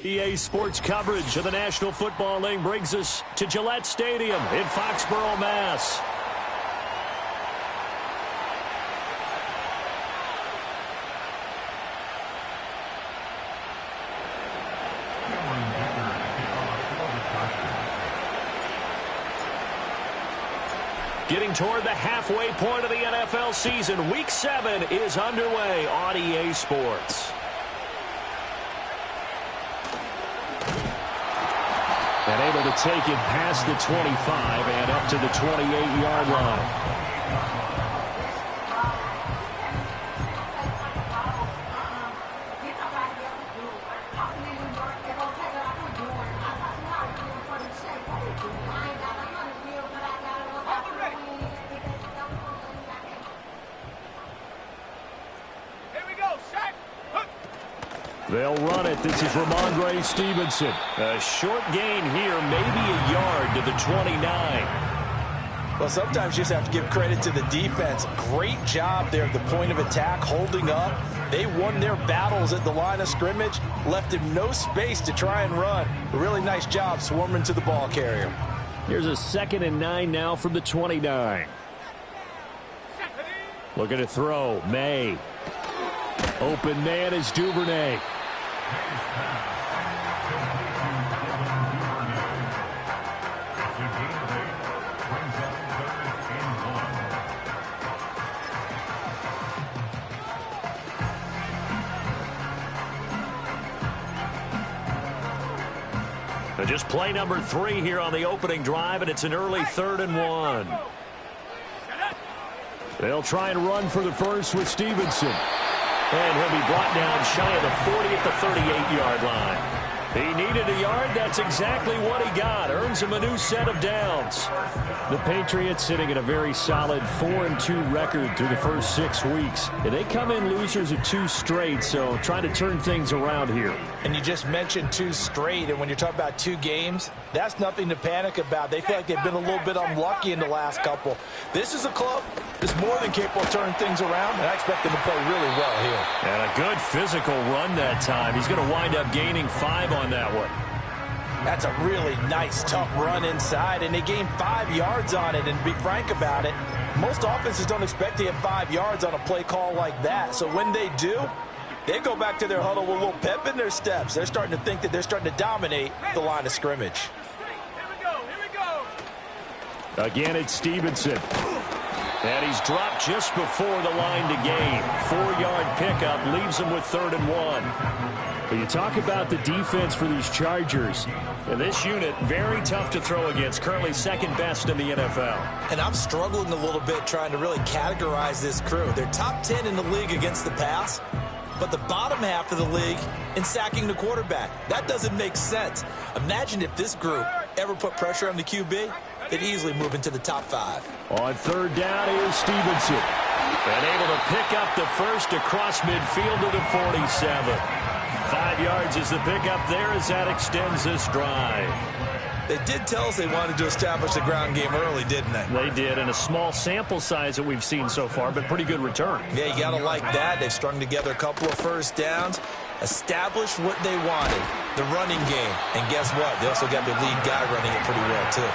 EA Sports coverage of the National Football League brings us to Gillette Stadium in Foxborough, Mass. Getting toward the halfway point of the NFL season, Week 7 is underway on EA Sports. And able to take it past the 25 and up to the 28-yard line. They'll run it. This is Ramondre Stevenson. A short gain here, maybe a yard to the 29. Well, sometimes you just have to give credit to the defense. Great job there at the point of attack, holding up. They won their battles at the line of scrimmage, left him no space to try and run. A really nice job swarming to the ball carrier. Here's a 2nd and 9 now from the 29. Looking to throw. May. Open man is Duvernay. Just play number 3 here on the opening drive, and it's an early 3rd and 1. They'll try and run for the first with Stevenson. And he'll be brought down shy of the 40 at the 38-yard line. He needed a yard. That's exactly what he got. Earns him a new set of downs. The Patriots sitting at a very solid 4-2 record through the first 6 weeks. And they come in losers of 2 straight, so trying to turn things around here. And you just mentioned 2 straight, and when you're talking about 2 games, that's nothing to panic about. They feel like they've been a little bit unlucky in the last couple. This is a club that's more than capable of turning things around, and I expect them to play really well here. And a good physical run that time. He's going to wind up gaining 5 on that one. That's a really nice, tough run inside, and they gained 5 yards on it. And to be frank about it, most offenses don't expect to get 5 yards on a play call like that. So when they do, they go back to their huddle with a little pep in their steps. They're starting to think that they're starting to dominate the line of scrimmage. Here we go. Again, it's Stevenson. And he's dropped just before the line to gain. 4-yard pickup leaves him with 3rd and 1. But you talk about the defense for these Chargers. And this unit, very tough to throw against. Currently 2nd best in the NFL. And I'm struggling a little bit trying to really categorize this crew. They're top 10 in the league against the pass, but the bottom half of the league in sacking the quarterback. That doesn't make sense. Imagine if this group ever put pressure on the QB. They'd easily move into the top 5. On 3rd down is Stevenson. And able to pick up the first across midfield to the 47. 5 yards is the pickup there as that extends this drive. They did tell us they wanted to establish the ground game early, didn't they? They did, and a small sample size that we've seen so far, but pretty good return. Yeah, you got to like that. They've strung together a couple of first downs, established what they wanted, the running game. And guess what? They also got their lead guy running it pretty well, too.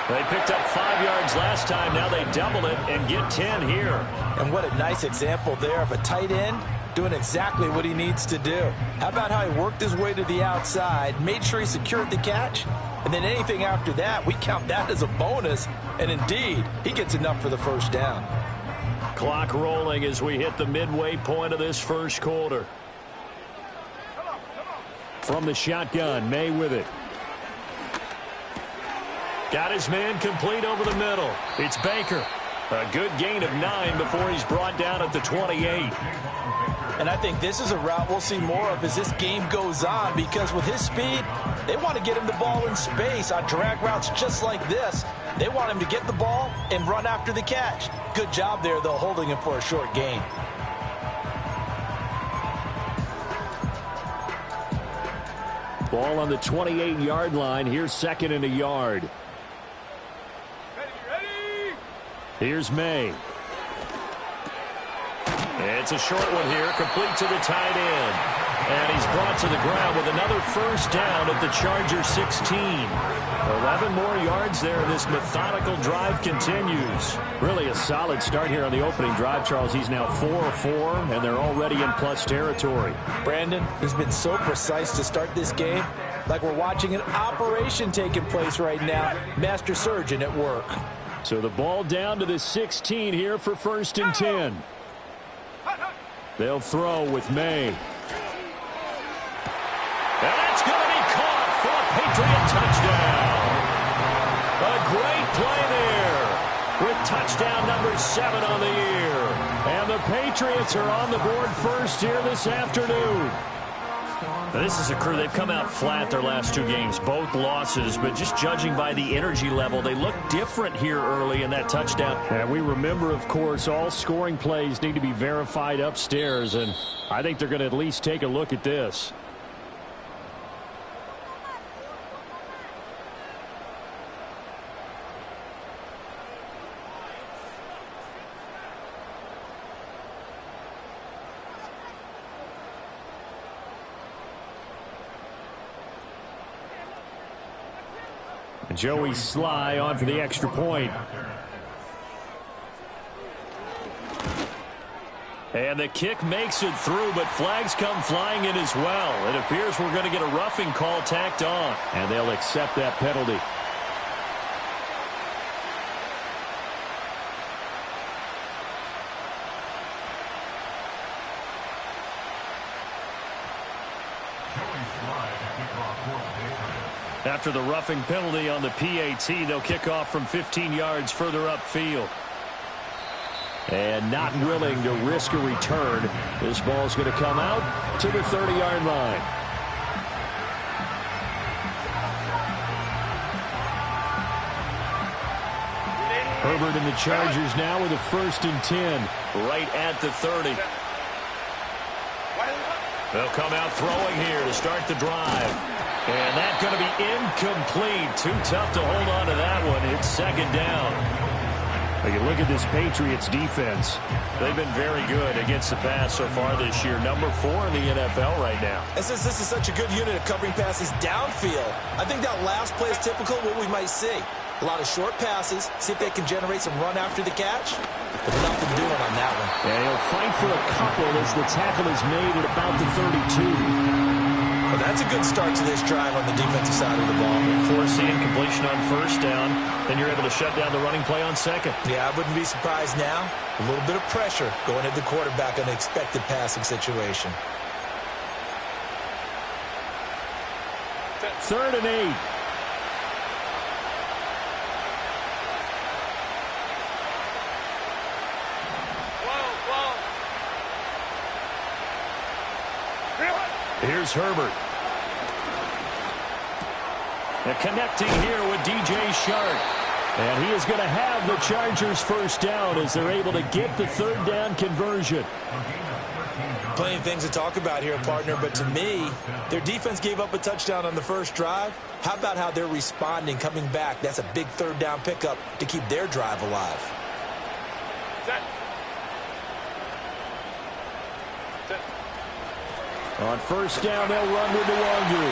They picked up 5 yards last time. Now they double it and get 10 here. And what a nice example there of a tight end doing exactly what he needs to do. How about how he worked his way to the outside, made sure he secured the catch, and then anything after that, we count that as a bonus. And indeed, he gets enough for the first down. Clock rolling as we hit the midway point of this first quarter. From the shotgun, May with it. Got his man complete over the middle. It's Baker. A good gain of 9 before he's brought down at the 28. And I think this is a route we'll see more of as this game goes on, because with his speed, they want to get him the ball in space on drag routes just like this. They want him to get the ball and run after the catch. Good job there, though, holding him for a short gain. Ball on the 28-yard line. Here's 2nd and a yard. Ready. Here's May. It's a short one here, complete to the tight end. And he's brought to the ground with another first down at the Charger 16. 11 more yards there. This methodical drive continues. Really a solid start here on the opening drive, Charles. He's now 4-4, and they're already in plus territory. Brandon, he's been so precise to start this game, like we're watching an operation taking place right now. Master surgeon at work. So the ball down to the 16 here for 1st and 10. They'll throw with May. And that's going to be caught for a Patriot touchdown. A great play there with touchdown number 7 on the year. And the Patriots are on the board first here this afternoon. Now, this is a crew. They've come out flat their last 2 games, both losses, but just judging by the energy level, they look different here early in that touchdown. And we remember, of course, all scoring plays need to be verified upstairs, and I think they're going to at least take a look at this. Joey Sly on for the extra point. And the kick makes it through, but flags come flying in as well. It appears we're going to get a roughing call tacked on, and they'll accept that penalty. After the roughing penalty on the PAT, they'll kick off from 15 yards further upfield. And not willing to risk a return, this ball's going to come out to the 30-yard line. Herbert and the Chargers now with a 1st and 10, right at the 30. They'll come out throwing here to start the drive. And that's going to be incomplete. Too tough to hold on to that one. It's 2nd down. You look at this Patriots defense. They've been very good against the pass so far this year. Number 4 in the NFL right now. And since this is such a good unit of covering passes downfield, I think that last play is typical of what we might see. A lot of short passes. See if they can generate some run after the catch. But nothing doing on that one. And he'll fight for a couple as the tackle is made at about the 32. Well, that's a good start to this drive on the defensive side of the ball. Force the incompletion on 1st down, then you're able to shut down the running play on 2nd. Yeah, I wouldn't be surprised now. A little bit of pressure going at the quarterback on the expected passing situation. 3rd and 8. Here's Herbert. And connecting here with DJ Chark. And he is going to have the Chargers 1st down as they're able to get the 3rd down conversion. Plenty of things to talk about here, partner, but to me, their defense gave up a touchdown on the first drive. How about how they're responding, coming back? That's a big 3rd down pickup to keep their drive alive. Set. On 1st down, they'll run with Nwangu.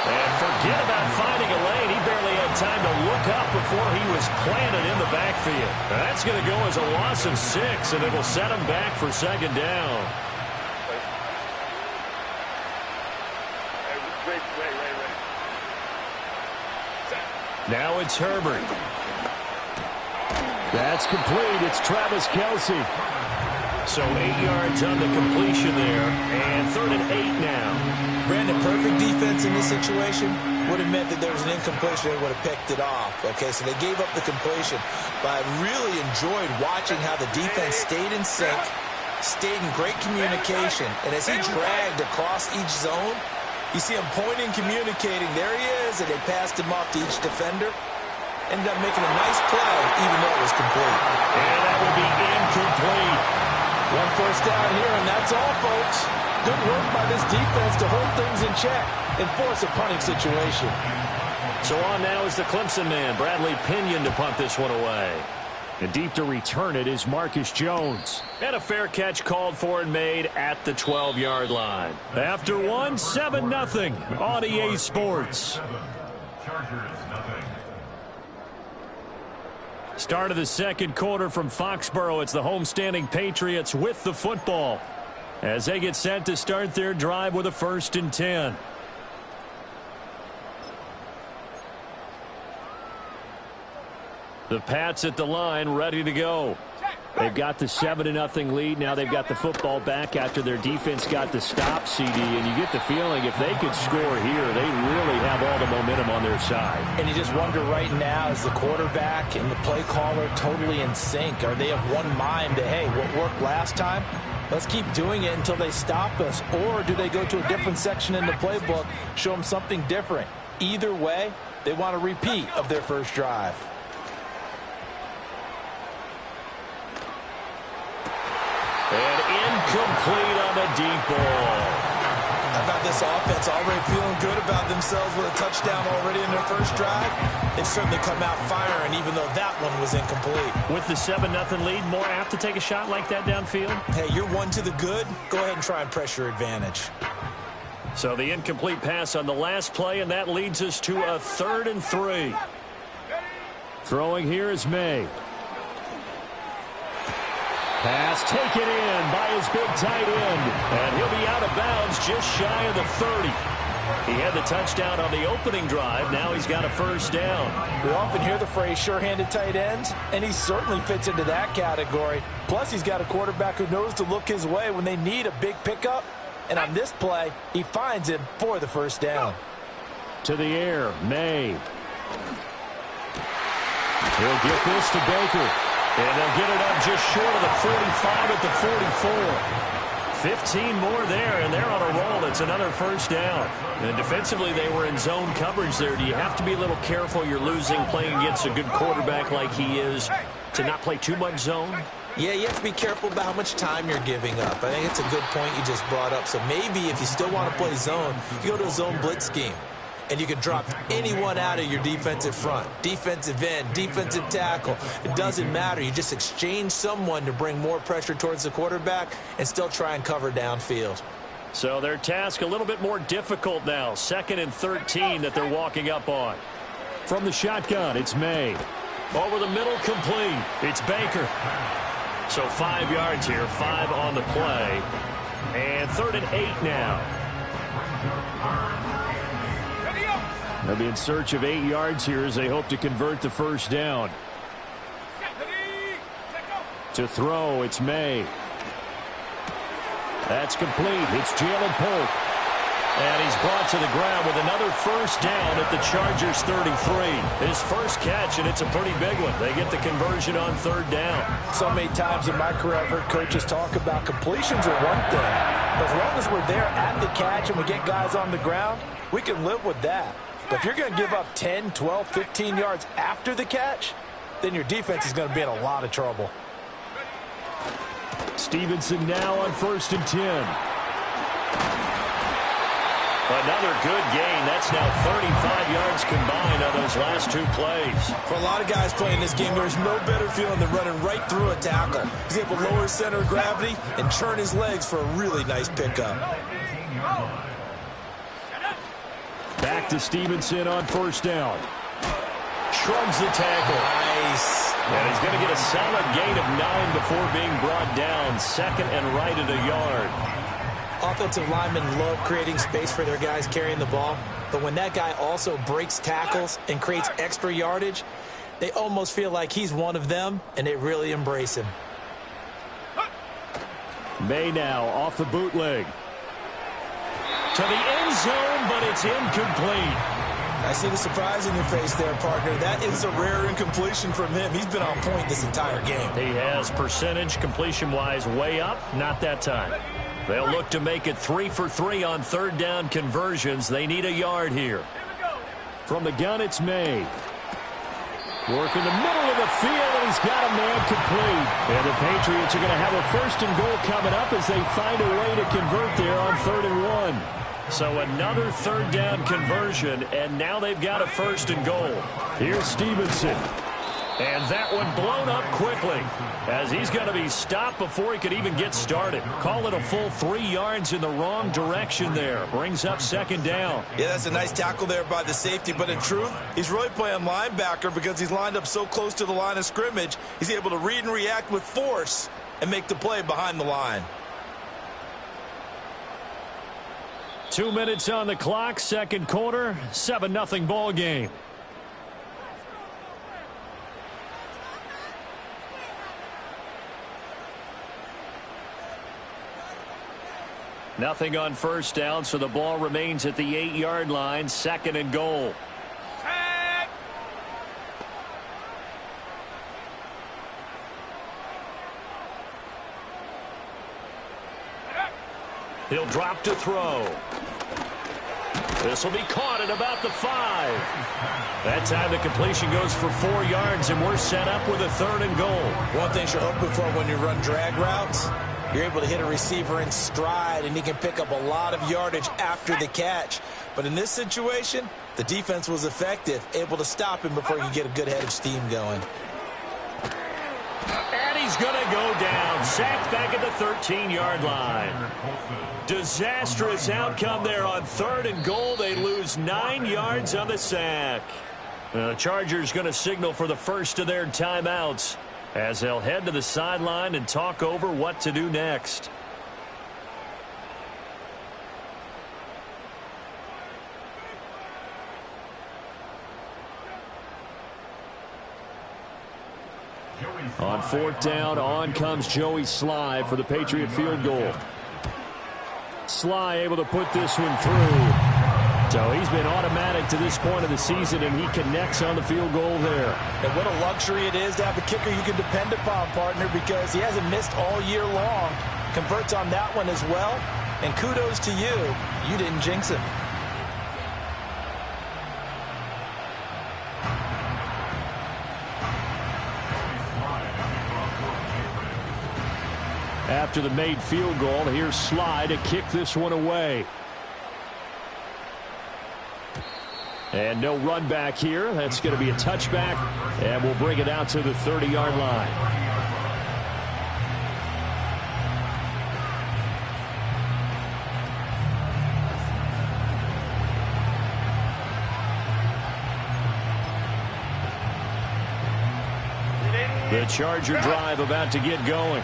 And forget about finding a lane. He barely had time to look up before he was planted in the backfield. That's going to go as a loss of 6, and it will set him back for 2nd down. Now it's Herbert. That's complete. It's Travis Kelce. So 8 yards on the completion there, and 3rd and 8 now. Brandon, perfect defense in this situation would have meant that there was an incompletion. They would have picked it off. Okay, so they gave up the completion. But I really enjoyed watching how the defense stayed in sync, stayed in great communication, and as he dragged across each zone, you see him pointing, communicating. There he is, and they passed him off to each defender. Ended up making a nice play, even though it was complete. And that will be incomplete. 1 first down here, and that's all, folks. Good work by this defense to hold things in check and force a punting situation. So on now is the Clemson man, Bradley Pinion, to punt this one away. And deep to return it is Marcus Jones. And a fair catch called for and made at the 12-yard line. After one, 7-0 on EA Sports. Start of the second quarter from Foxborough. It's the homestanding Patriots with the football as they get set to start their drive with a 1st and 10. The Pats at the line, ready to go. They've got the 7-0 lead. Now they've got the football back after their defense got the stop, CD. And you get the feeling if they could score here, they really have all the momentum on their side. And you just wonder right now, is the quarterback and the play caller totally in sync? Are they of one mind that, hey, what worked last time, let's keep doing it until they stop us? Or do they go to a different section in the playbook, show them something different? Either way, they want a repeat of their first drive. And incomplete on the deep ball. How about this offense already feeling good about themselves with a touchdown already in their first drive? They've certainly come out firing, even though that one was incomplete. With the 7-0 lead, more apt to take a shot like that downfield? Hey, you're one to the good. Go ahead and try and press your advantage. So the incomplete pass on the last play, and that leads us to a 3rd and 3. Throwing here is May. Pass taken in by his big tight end. And he'll be out of bounds just shy of the 30. He had the touchdown on the opening drive. Now he's got a 1st down. We often hear the phrase sure-handed tight ends, and he certainly fits into that category. Plus, he's got a quarterback who knows to look his way when they need a big pickup. And on this play, he finds him for the 1st down. To the air, May. He'll get this to Baker. And they'll get it up just short of the 45 at the 44. 15 more there, and they're on a roll. It's another 1st down. And defensively, they were in zone coverage there. Do you have to be a little careful? You're losing, playing against a good quarterback like he is, to not play too much zone? Yeah, you have to be careful about how much time you're giving up. I think it's a good point you just brought up. So maybe if you still want to play zone, you go to a zone blitz scheme. And you can drop anyone out of your defensive front. Defensive end, defensive tackle. It doesn't matter. You just exchange someone to bring more pressure towards the quarterback and still try and cover downfield. So their task a little bit more difficult now. 2nd and 13 that they're walking up on. From the shotgun, it's May. Over the middle, complete. It's Baker. So 5 yards here, 5 on the play. And 3rd and 8 now. They'll be in search of 8 yards here as they hope to convert the 1st down. To throw, it's May. That's complete. It's Jalen Polk. And he's brought to the ground with another 1st down at the Chargers 33. His first catch, and it's a pretty big one. They get the conversion on 3rd down. So many times in my career I've heard coaches talk about completions are one thing. But as long as we're there at the catch and we get guys on the ground, we can live with that. But if you're going to give up 10, 12, 15 yards after the catch, then your defense is going to be in a lot of trouble. Stevenson now on 1st and 10. Another good gain. That's now 35 yards combined on those last 2 plays. For a lot of guys playing this game, there's no better feeling than running right through a tackle. He's able to lower his center of gravity and turn his legs for a really nice pickup. Back to Stevenson on 1st down. Shrugs the tackle. Nice. And he's going to get a solid gain of 9 before being brought down. 2nd and right at a yard. Offensive linemen love creating space for their guys carrying the ball. But when that guy also breaks tackles and creates extra yardage, they almost feel like he's one of them, and they really embrace him. May now off the bootleg. To the end zone, but it's incomplete. I see the surprise in your face there, partner. That is a rare incompletion from him. He's been on point this entire game. He has percentage completion-wise way up. Not that time. They'll look to make it 3 for 3 on 3rd down conversions. They need a yard here. From the gun, it's May. Work in the middle of the field, and he's got a man complete. And the Patriots are going to have a 1st and goal coming up as they find a way to convert there on 3rd and 1. So another 3rd down conversion, and now they've got a 1st and goal. Here's Stevenson. And that one blown up quickly as he's going to be stopped before he could even get started. Call it a full 3 yards in the wrong direction there. Brings up second down. Yeah, that's a nice tackle there by the safety, but in truth, he's really playing linebacker because he's lined up so close to the line of scrimmage. He's able to read and react with force and make the play behind the line. 2 minutes on the clock, second quarter, 7-0 ball game. Nothing on first down, so the ball remains at the 8-yard line, 2nd and goal. He'll drop to throw. This will be caught at about the 5. That time the completion goes for 4 yards, and we're set up with a 3rd and goal. One thing you're hoping for when you run drag routes, you're able to hit a receiver in stride, and he can pick up a lot of yardage after the catch. But in this situation, the defense was effective, able to stop him before he can get a good head of steam going. And he's going to go down. Sacked back at the 13-yard line. Disastrous outcome there on 3rd and goal. They lose 9 yards on the sack. The Chargers going to signal for the first of their timeouts as they'll head to the sideline and talk over what to do next. On 4th down, on comes Joey Slye for the Patriot field goal. Slye able to put this one through. So he's been automatic to this point of the season, and he connects on the field goal there. And what a luxury it is to have a kicker you can depend upon, partner, because he hasn't missed all year long. Converts on that one as well. And kudos to you. You didn't jinx him. After the made field goal, here's Slye to kick this one away. And no run back here. That's going to be a touchback, and we'll bring it out to the 30-yard line. The Charger drive about to get going.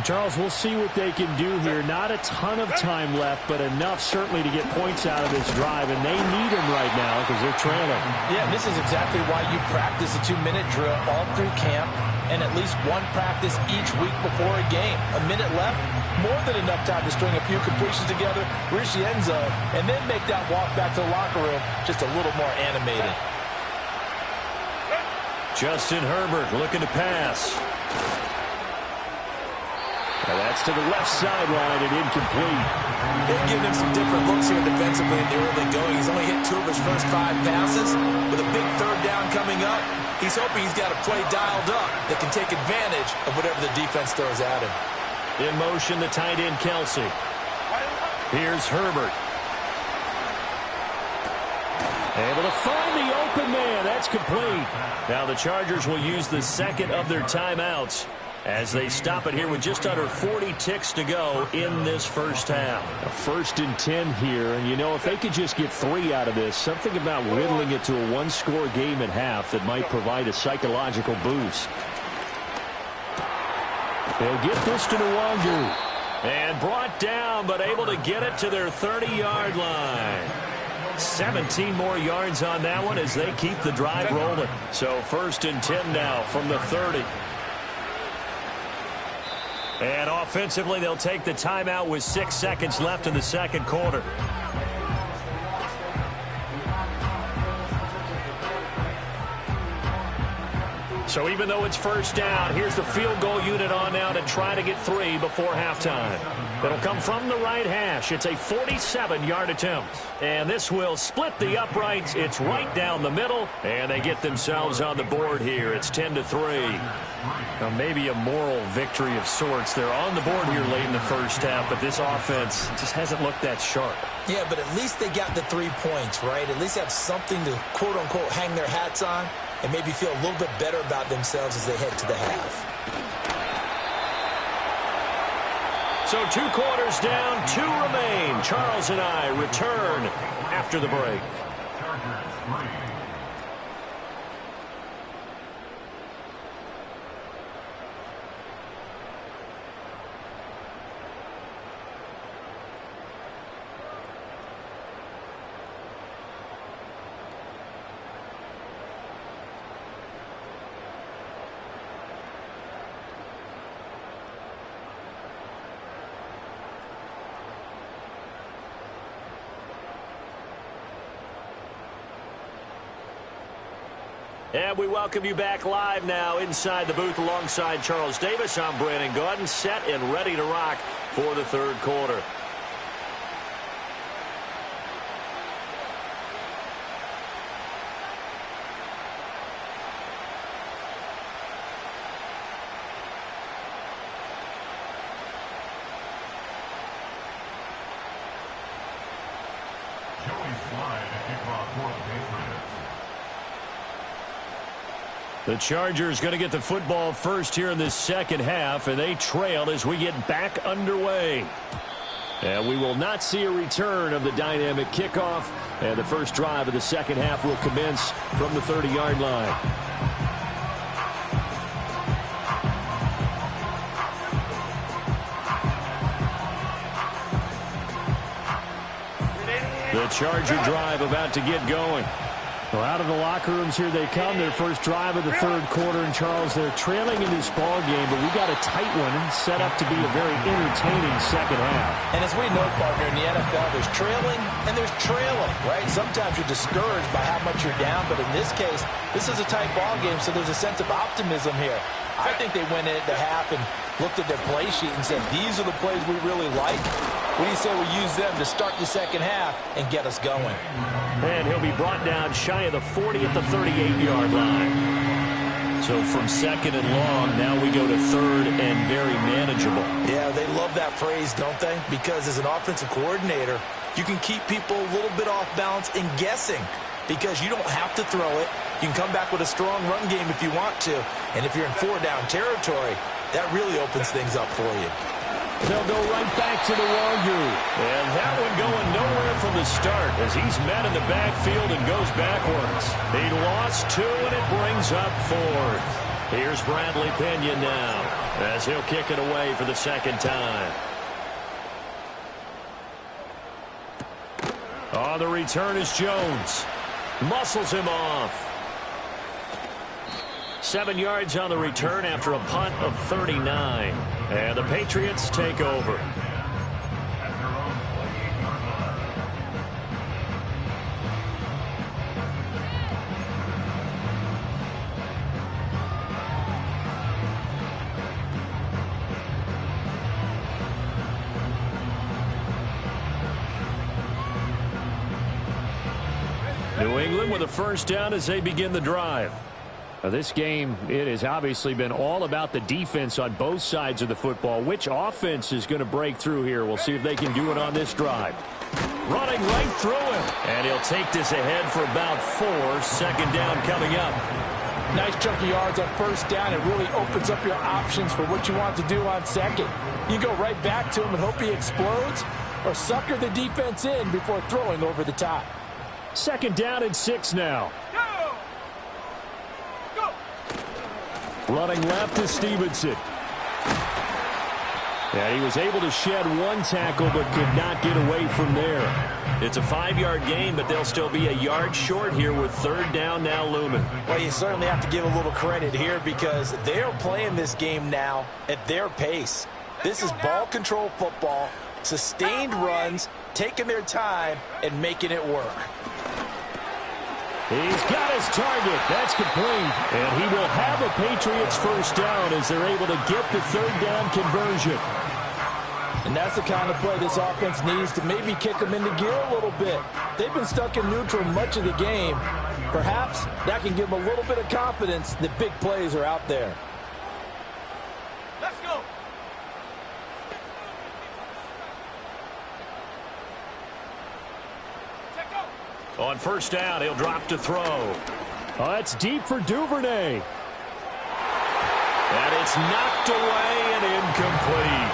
Charles, we'll see what they can do here. Not a ton of time left, but enough certainly to get points out of this drive, and they need them right now because they're trailing. Yeah, this is exactly why you practice a 2-minute drill all through camp and at least one practice each week before a game. A minute left, more than enough time to string a few completions together, reach the end zone, and then make that walk back to the locker room just a little more animated. Justin Herbert looking to pass. And that's to the left sideline and incomplete. They've given him some different looks here defensively in the early going. He's only hit 2 of his first 5 passes. With a big 3rd down coming up, he's hoping he's got a play dialed up that can take advantage of whatever the defense throws at him. In motion, the tight end Kelsey. Here's Herbert. Able to find the open man. That's complete. Now the Chargers will use the second of their timeouts as they stop it here with just under 40 ticks to go in this first half. A 1st and 10 here, and you know, if they could just get 3 out of this, something about whittling it to a 1-score game at half that might provide a psychological boost. They'll get this to Nwangu. And brought down, but able to get it to their 30-yard line. 17 more yards on that one as they keep the drive rolling. So 1st and 10 now from the 30. And offensively, they'll take the timeout with 6 seconds left in the second quarter. So even though it's first down, here's the field goal unit on now to try to get 3 before halftime. It'll come from the right hash. It's a 47-yard attempt. And this will split the uprights. It's right down the middle. And they get themselves on the board here. It's 10-3. Now maybe a moral victory of sorts. They're on the board here late in the first half, but this offense just hasn't looked that sharp. Yeah, but at least they got the 3 points, right? At least have something to, quote-unquote, hang their hats on. and maybe feel a little bit better about themselves as they head to the half. So 2 quarters down, 2 remain. Charles and I return after the break. And we welcome you back live now inside the booth alongside Charles Davis. I'm Brandon Gaudin, set and ready to rock for the third quarter. The Chargers going to get the football first here in this second half, and they trail as we get back underway. And we will not see a return of the dynamic kickoff, and the first drive of the second half will commence from the 30-yard line. The Charger drive about to get going. Well, out of the locker rooms here they come. Their first drive of the third quarter. And, Charles, they're trailing in this ball game, but we got a tight one set up to be a very entertaining second half. And as we know, partner, in the NFL, there's trailing and there's trailing, right? Sometimes you're discouraged by how much you're down, but in this case, this is a tight ball game, so there's a sense of optimism here. I think they went in at the half and looked at their play sheet and said, these are the plays we really like. What do you say we use them to start the second half and get us going? And he'll be brought down shy of the 40 at the 38-yard line. So from second and long, now we go to third and very manageable. Yeah, they love that phrase, don't they? Because as an offensive coordinator, you can keep people a little bit off balance and guessing because you don't have to throw it. You can come back with a strong run game if you want to. And if you're in 4-down territory, that really opens things up for you. They'll go right back to the Wagyu. And that one going nowhere from the start as he's met in the backfield and goes backwards. He lost 2, and it brings up 4th. Here's Bradley Pinion now as he'll kick it away for the second time. On the return is Jones. Muscles him off. 7 yards on the return after a punt of 39. And the Patriots take over. New England with a first down as they begin the drive. This game, it has obviously been all about the defense on both sides of the football. Which offense is going to break through here? We'll see if they can do it on this drive. Running right through him. And he'll take this ahead for about 4. Second down coming up. Nice chunky yards on first down. It really opens up your options for what you want to do on second. You go right back to him and hope he explodes, or sucker the defense in before throwing over the top. Second down and 6 now. Running left is Stevenson. And he was able to shed 1 tackle but could not get away from there. It's a 5-yard gain, but they'll still be a yard short here with third down now looming. Well, you certainly have to give a little credit here because they're playing this game now at their pace. This is ball control football, sustained runs, taking their time, and making it work. He's got his target. That's complete. And he will have a Patriots first down as they're able to get the third down conversion. And that's the kind of play this offense needs to maybe kick them into gear a little bit. They've been stuck in neutral much of the game. Perhaps that can give them a little bit of confidence that big plays are out there. Let's go. On first down, he'll drop to throw. Oh, that's deep for Duvernay. And it's knocked away and incomplete.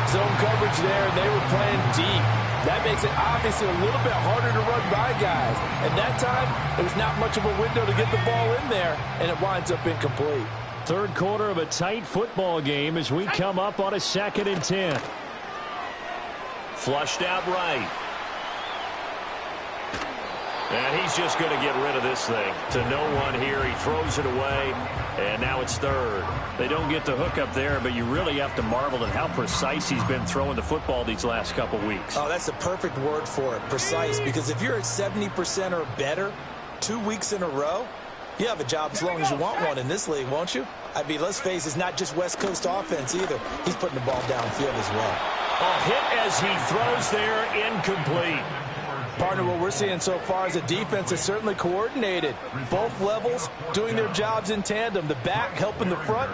Zone coverage there, and they were playing deep. That makes it obviously a little bit harder to run by guys. And that time, there's not much of a window to get the ball in there, and it winds up incomplete. Third quarter of a tight football game as we come up on a 2nd and 10. Flushed out right. And he's just going to get rid of this thing. To no one here. He throws it away. And now it's third. They don't get the hook up there, but you really have to marvel at how precise he's been throwing the football these last couple weeks. Oh, that's the perfect word for it, precise. Because if you're at 70% or better 2 weeks in a row, you have a job as long as you want one in this league, won't you? I mean, let's face it, it's not just West Coast offense either. He's putting the ball downfield as well. A hit as he throws there, incomplete. Partner, what we're seeing so far is a defense that's certainly coordinated. Both levels doing their jobs in tandem. The back helping the front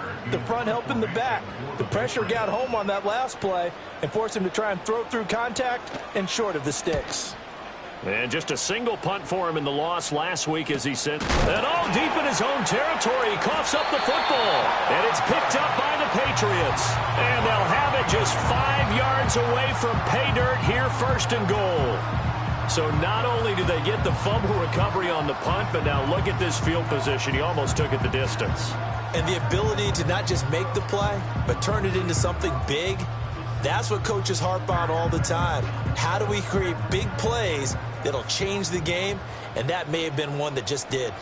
helping the back. The pressure got home on that last play and forced him to try and throw through contact and short of the sticks. And just a single punt for him in the loss last week as he sent that all deep in his own territory. He coughs up the football, and it's picked up by the Patriots. And they'll have it just 5 yards away from pay dirt here, 1st and goal. So not only do they get the fumble recovery on the punt, but now look at this field position. He almost took it the distance. And the ability to not just make the play, but turn it into something big, that's what coaches harp on all the time. How do we create big plays that'll change the game? And that may have been one that just did.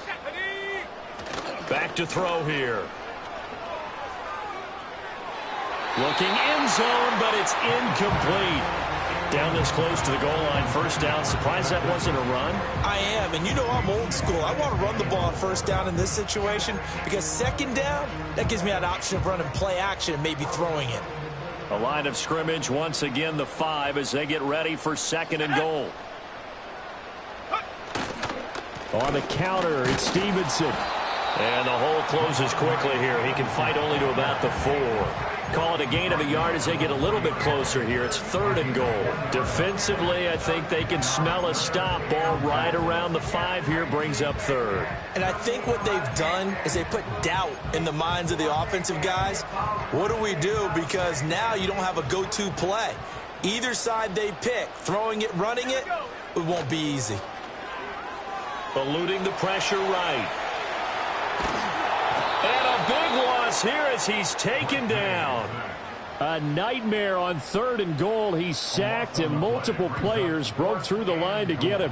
Back to throw here. Looking end zone, but it's incomplete. Down this close to the goal line, 1st down. Surprised that wasn't a run? I am, and you know I'm old school. I want to run the ball on 1st down in this situation because 2nd down, that gives me an option of running play action and maybe throwing it. A line of scrimmage, once again the 5 as they get ready for 2nd and goal. On the counter, it's Stevenson. And the hole closes quickly here. He can fight only to about the 4. Call it a gain of a yard as they get a little bit closer here. It's 3rd and goal. Defensively, I think they can smell a stop. Ball right around the 5 here brings up 3rd. And I think what they've done is they put doubt in the minds of the offensive guys. What do we do? Because now you don't have a go-to play. Either side they pick, throwing it, running it, it won't be easy. Eluding the pressure right. And a big loss here as he's taken down. A nightmare on 3rd and goal. He's sacked and multiple players broke through the line to get him.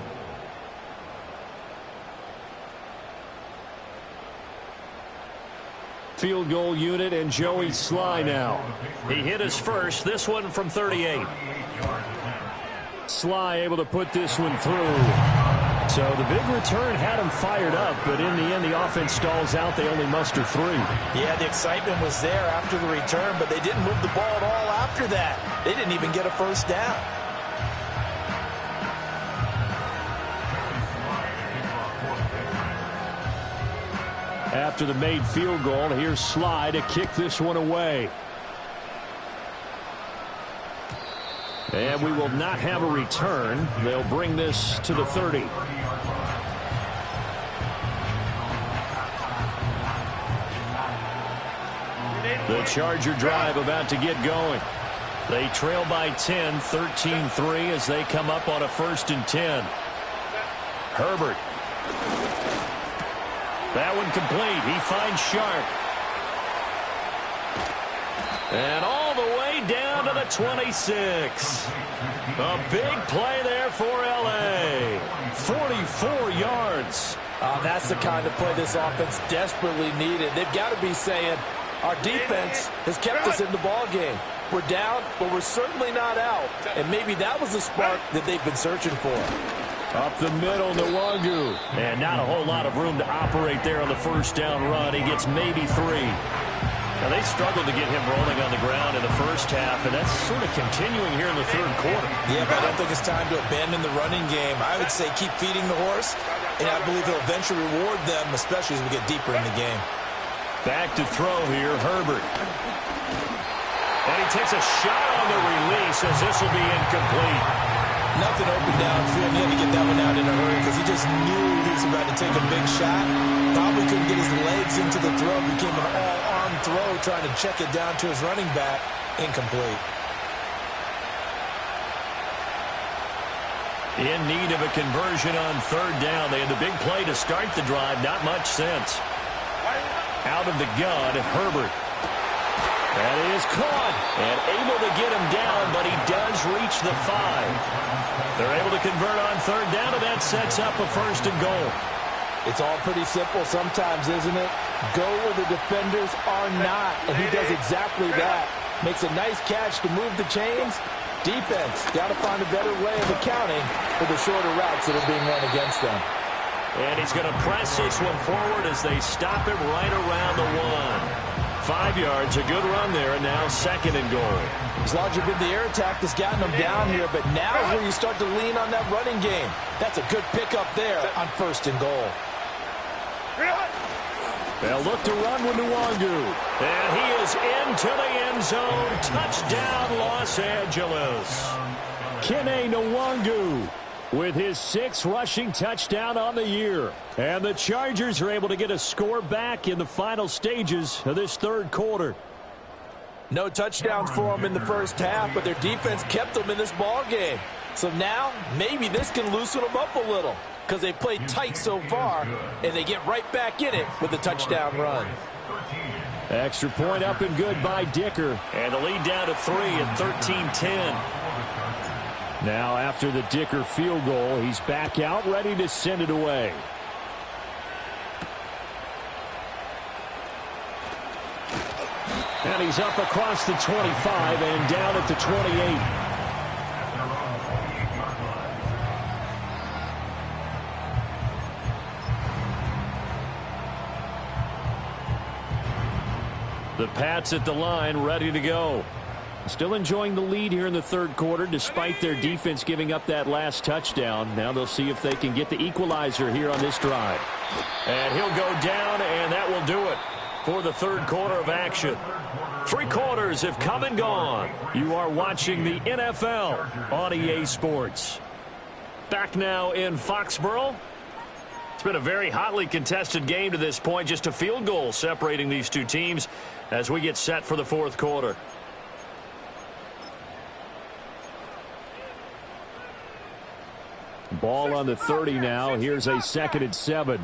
Field goal unit and Joey Sly now. He hit his first, this one from 38. Sly able to put this one through. So the big return had him fired up, but in the end, the offense stalls out. They only muster 3. Yeah, the excitement was there after the return, but they didn't move the ball at all after that. They didn't even get a 1st down. After the made field goal, here's Sly to kick this one away. And we will not have a return. They'll bring this to the 30. The Charger drive about to get going. They trail by 10, 13-3 as they come up on a 1st and 10. Herbert. That one complete. He finds Sharp. And all the way down to the 26. A big play there for L.A. 44 yards. That's the kind of play this offense desperately needed. They've got to be saying, our defense has kept us in the ball game. We're down, but we're certainly not out. And maybe that was the spark that they've been searching for. Up the middle, Nwangu. And not a whole lot of room to operate there on the 1st down run. He gets maybe 3. Now, they struggled to get him rolling on the ground in the 1st half, and that's sort of continuing here in the 3rd quarter. Yeah, but I don't think it's time to abandon the running game. I would say keep feeding the horse, and I believe he'll eventually reward them, especially as we get deeper in the game. Back to throw here, Herbert. And he takes a shot on the release as this will be incomplete. Nothing open downfield. He had to get that one out in a hurry because he just knew he was about to take a big shot. his legs into the throw. Became an all-arm throw, trying to check it down to his running back. Incomplete. In need of a conversion on third down. They had the big play to start the drive. Not much sense. Out of the gun, Herbert. That is caught and able to get him down, but he does reach the 5. They're able to convert on third down, and that sets up a 1st and goal. It's all pretty simple sometimes, isn't it? Go where the defenders are not, and he does exactly that. Makes a nice catch to move the chains. Defense got to find a better way of accounting for the shorter routes that are being run against them. And he's going to press this one forward as they stop him right around the 1. 5 yards, a good run there, and now 2nd and goal. As larger been the air attack that's gotten them down here, but now is where you start to lean on that running game. That's a good pickup there on 1st and goal. They'll look to run with Nwangu. And he is into the end zone. Touchdown, Los Angeles. Kene Nwangu with his 6th rushing touchdown on the year. And the Chargers are able to get a score back in the final stages of this 3rd quarter. No touchdowns for them in the first half, but their defense kept them in this ball game. So now, maybe this can loosen them up a little, because they played tight so far, and they get right back in it with a touchdown run. Extra point up and good by Dicker. And the lead down to 3 at 13-10. Now after the Dicker field goal, he's back out, ready to send it away. And he's up across the 25 and down at the 28. The Pats at the line, ready to go. Still enjoying the lead here in the 3rd quarter, despite their defense giving up that last touchdown. Now they'll see if they can get the equalizer here on this drive. And he'll go down, and that will do it for the 3rd quarter of action. 3 quarters have come and gone. You are watching the NFL on EA Sports. Back now in Foxborough. It's been a very hotly contested game to this point. Just a field goal separating these two teams as we get set for the 4th quarter. Ball on the 30 now. Here's a 2nd and 7.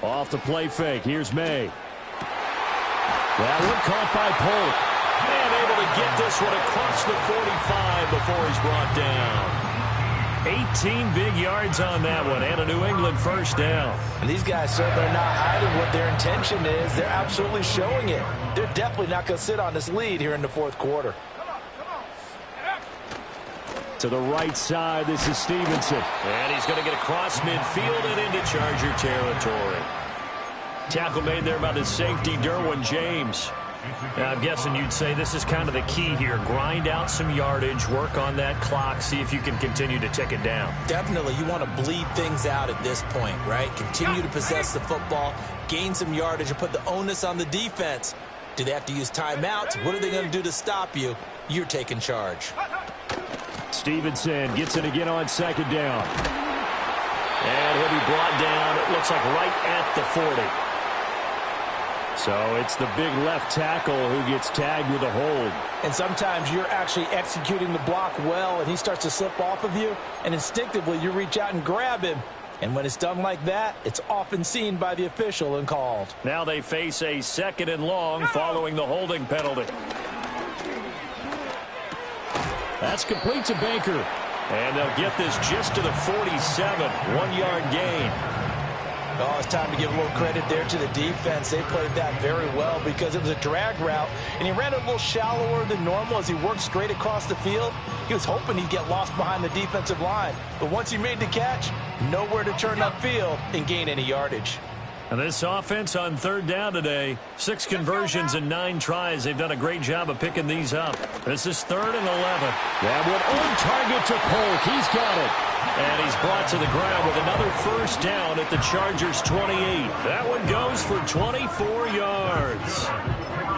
Off the play fake. Here's May. That one caught by Polk. And able to get this one across the 45 before he's brought down. 18 big yards on that one, and a New England 1st down. And these guys certainly are not hiding what their intention is. They're absolutely showing it. They're definitely not going to sit on this lead here in the 4th quarter. To the right side, this is Stevenson. And he's going to get across midfield and into Charger territory. Tackle made there by the safety, Derwin James. Now, I'm guessing you'd say this is kind of the key here. Grind out some yardage, work on that clock, see if you can continue to tick it down. Definitely. You want to bleed things out at this point, right? Continue to possess the football, gain some yardage, and put the onus on the defense. Do they have to use timeouts? What are they going to do to stop you? You're taking charge. Stevenson gets it again on 2nd down. And he'll be brought down, it looks like right at the 40. So it's the big left tackle who gets tagged with a hold. And sometimes you're actually executing the block well, and he starts to slip off of you, and instinctively you reach out and grab him. And when it's done like that, it's often seen by the official and called. Now they face a 2nd and long following the holding penalty. That's complete to Baker. And they'll get this just to the 47. 1-yard gain. Oh, it's time to give a little credit there to the defense. They played that very well because it was a drag route, and he ran it a little shallower than normal as he worked straight across the field. He was hoping he'd get lost behind the defensive line. But once he made the catch, nowhere to turn upfield and gain any yardage. And this offense on 3rd down today, 6 conversions and 9 tries. They've done a great job of picking these up. This is 3rd and 11. That one on target to Polk. He's got it. And he's brought to the ground with another first down at the Chargers' 28. That one goes for 24 yards.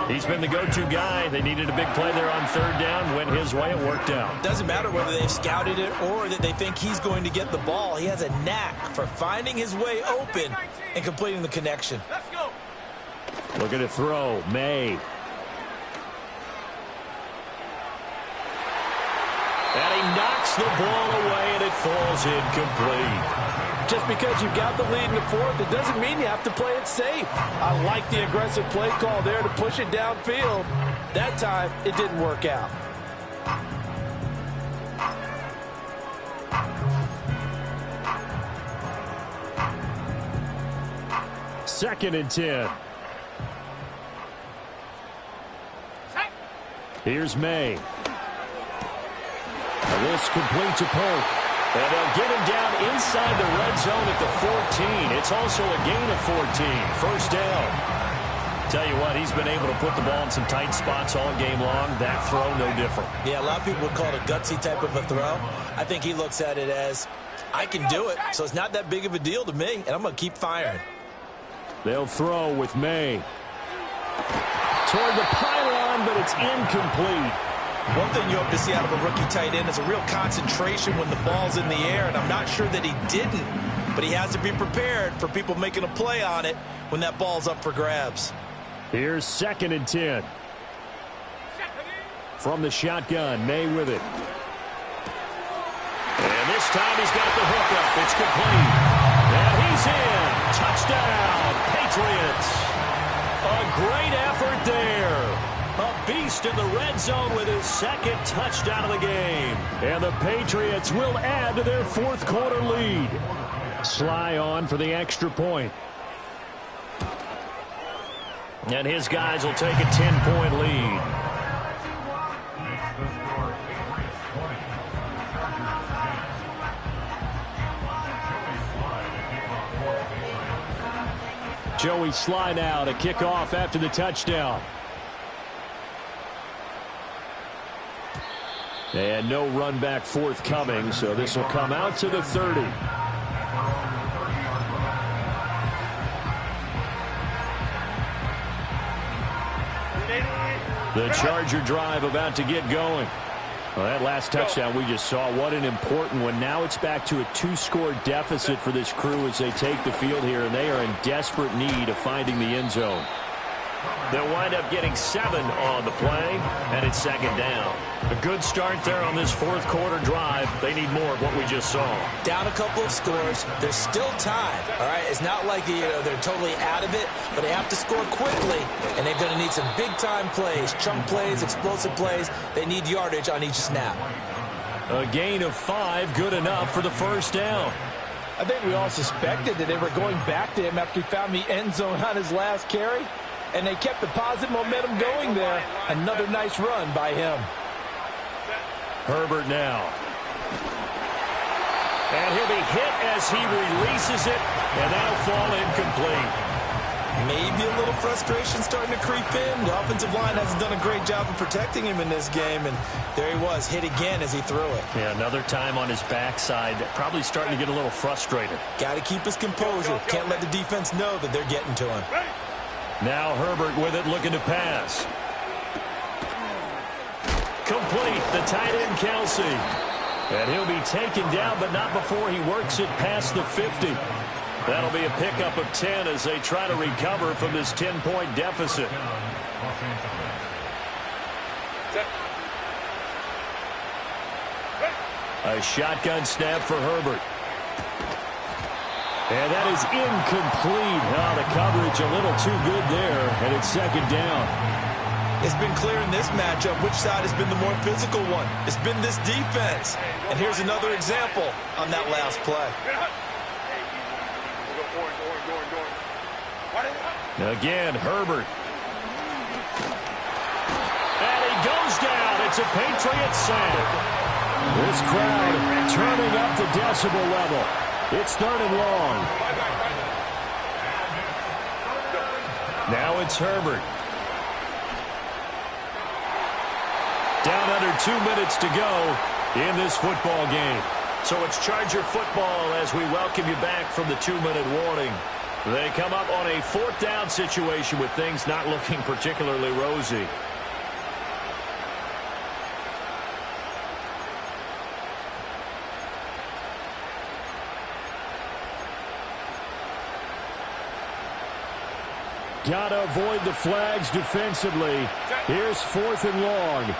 He's been the go-to guy. They needed a big play there on third down. Went his way. It worked out. Doesn't matter whether they've scouted it or that they think he's going to get the ball. He has a knack for finding his way open and completing the connection. Let's go. Looking to throw. May. And he knocks the ball away, and it falls incomplete. Just because you've got the lead in the fourth, it doesn't mean you have to play it safe. I like the aggressive play call there to push it downfield. That time, it didn't work out. Second and 10. Here's May. This complete to Pope. And they'll get him down inside the red zone at the 14. It's also a gain of 14. First down. Tell you what, he's been able to put the ball in some tight spots all game long. That throw, no different. Yeah, a lot of people would call it a gutsy type of a throw. I think he looks at it as, I can do it, so it's not that big of a deal to me, and I'm going to keep firing. They'll throw with May. Toward the pylon, but it's incomplete. One thing you hope to see out of a rookie tight end is a real concentration when the ball's in the air, and I'm not sure that he didn't, but he has to be prepared for people making a play on it when that ball's up for grabs. Here's second and 10. From the shotgun, May with it. And this time he's got the hook up. It's complete. And he's in. Touchdown, Patriots. A great effort there. A beast in the red zone with his second touchdown of the game. And the Patriots will add to their fourth quarter lead. Sly on for the extra point. And his guys will take a 10-point lead. Joey Sly now to kick off after the touchdown. And no run back forthcoming, so this will come out to the 30. The Charger drive about to get going. Well, that last touchdown we just saw, what an important one. Now it's back to a 2-score deficit for this crew as they take the field here, and they are in desperate need of finding the end zone. They'll wind up getting 7 on the play, and it's second down. A good start there on this fourth quarter drive. They need more of what we just saw. Down a couple of scores. There's still time. All right, it's not like they're totally out of it, but they have to score quickly, and they're going to need some big-time plays, chunk plays, explosive plays. They need yardage on each snap. A gain of 5, good enough for the first down. I think we all suspected that they were going back to him after he found the end zone on his last carry, and they kept the positive momentum going there. Another nice run by him. Herbert now. And he'll be hit as he releases it, and that'll fall incomplete. Maybe a little frustration starting to creep in. The offensive line hasn't done a great job of protecting him in this game, and there he was, hit again as he threw it. Yeah, another time on his backside, probably starting to get a little frustrated. Got to keep his composure. Can't let the defense know that they're getting to him. Now Herbert with it, looking to pass. Complete, the tight end Kelsey. And he'll be taken down, but not before he works it past the 50. That'll be a pickup of 10 as they try to recover from this 10-point deficit. A shotgun snap for Herbert. And that is incomplete. Oh, the coverage a little too good there, and it's second down. It's been clear in this matchup which side has been the more physical one. It's been this defense. And here's another example on that last play. Again, Herbert. And he goes down. It's a Patriot sack. This crowd turning up the decibel level. It's third and long. Now it's Herbert. Down under 2 minutes to go in this football game. So it's Charger football as we welcome you back from the 2-minute warning. They come up on a 4th down situation with things not looking particularly rosy. Got to avoid the flags defensively. Here's 4th and long.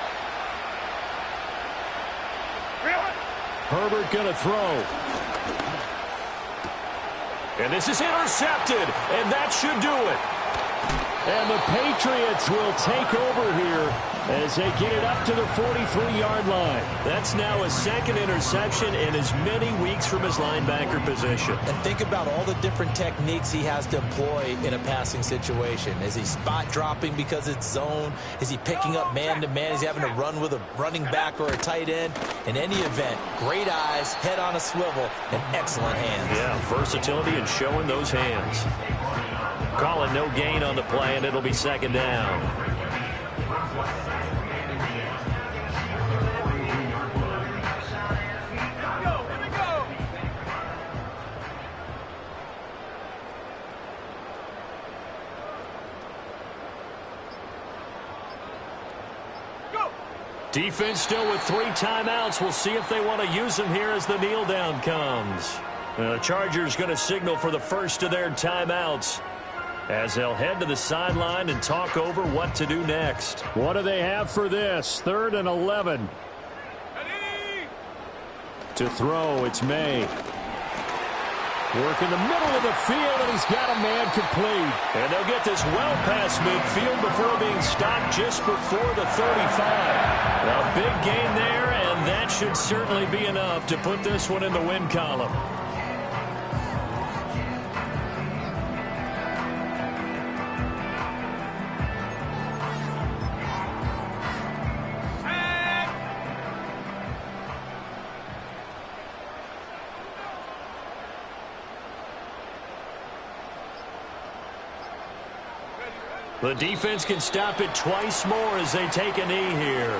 Herbert going to throw. And this is intercepted, and that should do it. And the Patriots will take over here as they get it up to the 43-yard line. That's now a 2nd interception in as many weeks from his linebacker position. And think about all the different techniques he has to employ in a passing situation. Is he spot dropping because it's zone? Is he picking up man-to-man? Is he having to run with a running back or a tight end? In any event, great eyes, head on a swivel, and excellent hands. Yeah, versatility and showing those hands. Calling no gain on the play, and it'll be 2nd down. Defense still with 3 timeouts. We'll see if they want to use them here as the kneel down comes. The Chargers going to signal for the first of their timeouts as they'll head to the sideline and talk over what to do next. What do they have for this? 3rd and 11. To throw, it's May. Work in the middle of the field, and he's got a man complete. And they'll get this well past midfield before being stopped just before the 35. A big gain there, and that should certainly be enough to put this one in the win column. The defense can stop it twice more as they take a knee here.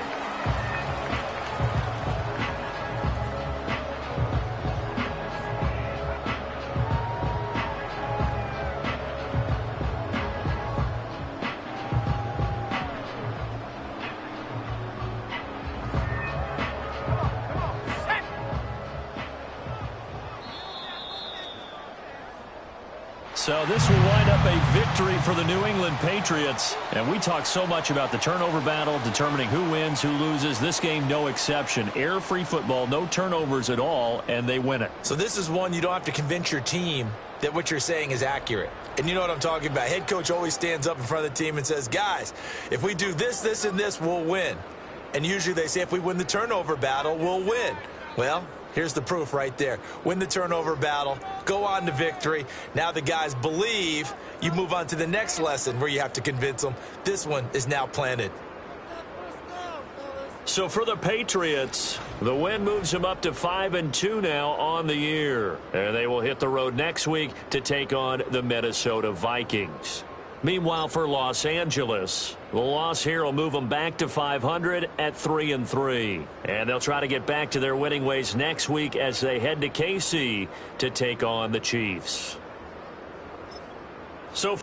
So this will wind up a victory for the New England Patriots. And we talk so much about the turnover battle, determining who wins, who loses. This game, no exception. Error-free football, no turnovers at all, and they win it. So this is one you don't have to convince your team that what you're saying is accurate. And you know what I'm talking about. Head coach always stands up in front of the team and says, guys, if we do this, this, and this, we'll win. And usually they say if we win the turnover battle, we'll win. Well, here's the proof right there. Win the turnover battle, go on to victory. Now the guys believe. You move on to the next lesson where you have to convince them. This one is now planted. So for the Patriots, the win moves them up to 5-2 now on the year. And they will hit the road next week to take on the Minnesota Vikings. Meanwhile, for Los Angeles, the loss here will move them back to 500 at 3-3. And they'll try to get back to their winning ways next week as they head to KC to take on the Chiefs. So